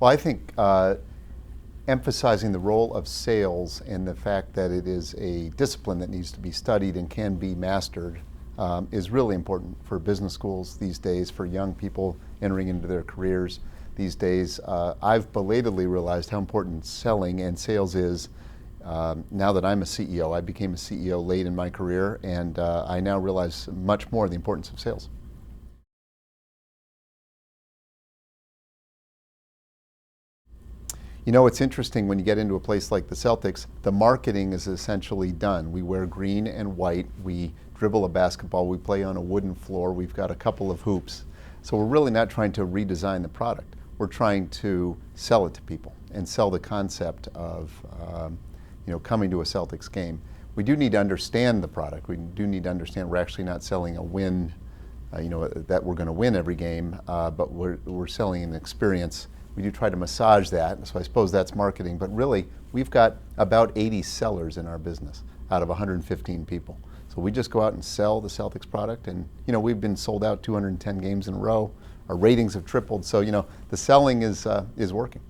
Well, I think emphasizing the role of sales and the fact that it is a discipline that needs to be studied and can be mastered is really important for business schools these days, for young people entering into their careers these days. I've belatedly realized how important selling and sales is now that I'm a CEO. I became a CEO late in my career, and I now realize much more the importance of sales. You know, it's interesting when you get into a place like the Celtics, the marketing is essentially done. We wear green and white, we dribble a basketball, we play on a wooden floor, we've got a couple of hoops. So we're really not trying to redesign the product. We're trying to sell it to people and sell the concept of coming to a Celtics game. We do need to understand the product. We do need to understand we're actually not selling a win, that we're going to win every game, but we're selling an experience. We do try to massage that, so I suppose that's marketing, but really we've got about 80 sellers in our business out of 115 people. So we just go out and sell the Celtics product, and we've been sold out 210 games in a row. Our ratings have tripled, so the selling is working.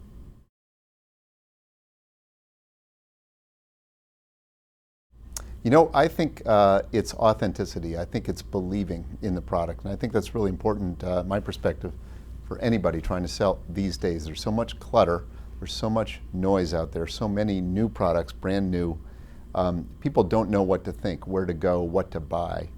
I think it's authenticity. I think it's believing in the product, and I think that's really important, my perspective, for anybody trying to sell these days. There's so much clutter, there's so much noise out there, so many new products, brand new. People don't know what to think, where to go, what to buy.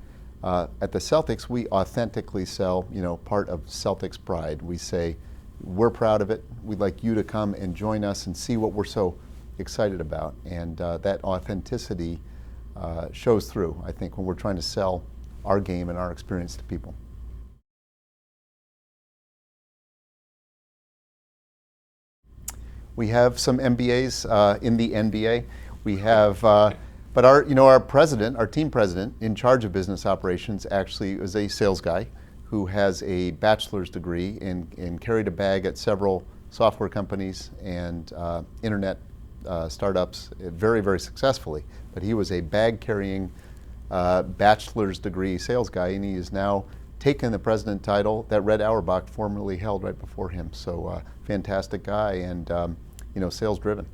At the Celtics, we authentically sell, part of Celtics pride. We say, we're proud of it. We'd like you to come and join us and see what we're so excited about. And that authenticity shows through, I think, when we're trying to sell our game and our experience to people. We have some MBAs in the NBA. We have, but our president, our team president in charge of business operations, actually is a sales guy who has a bachelor's degree and carried a bag at several software companies and internet startups very, very successfully. But he was a bag-carrying bachelor's degree sales guy, and he is now taken the president title that Red Auerbach formerly held right before him. So fantastic guy, and sales driven.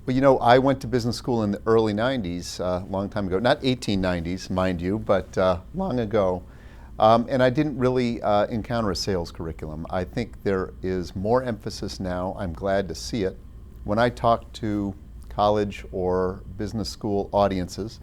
Well, I went to business school in the early 90s, a long time ago. Not 1890s, mind you, but long ago. And I didn't really encounter a sales curriculum. I think there is more emphasis now. I'm glad to see it. When I talk to college or business school audiences,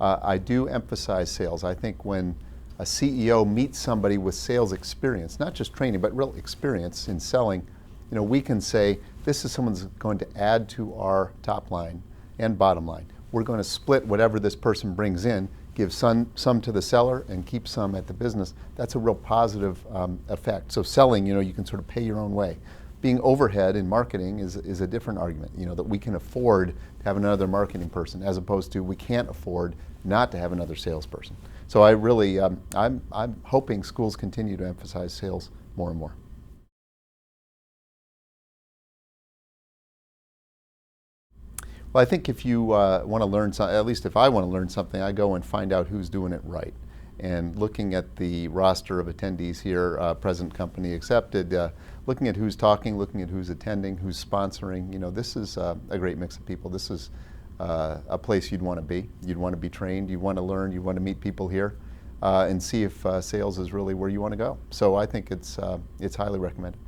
I do emphasize sales. I think when a CEO meets somebody with sales experience, not just training, but real experience in selling, we can say, this is someone who's going to add to our top line and bottom line. We're going to split whatever this person brings in, give some to the seller and keep some at the business. That's a real positive effect. So selling, you can sort of pay your own way. Being overhead in marketing is a different argument, that we can afford to have another marketing person as opposed to we can't afford not to have another salesperson. So I really, I'm hoping schools continue to emphasize sales more and more. Well, I think if you want to learn something, at least if I want to learn something, I go and find out who's doing it right. And looking at the roster of attendees here, present company accepted, looking at who's talking, looking at who's attending, who's sponsoring, this is a great mix of people. This is a place you'd want to be. You'd want to be trained, you want to learn, you want to meet people here and see if sales is really where you want to go. So I think it's highly recommended.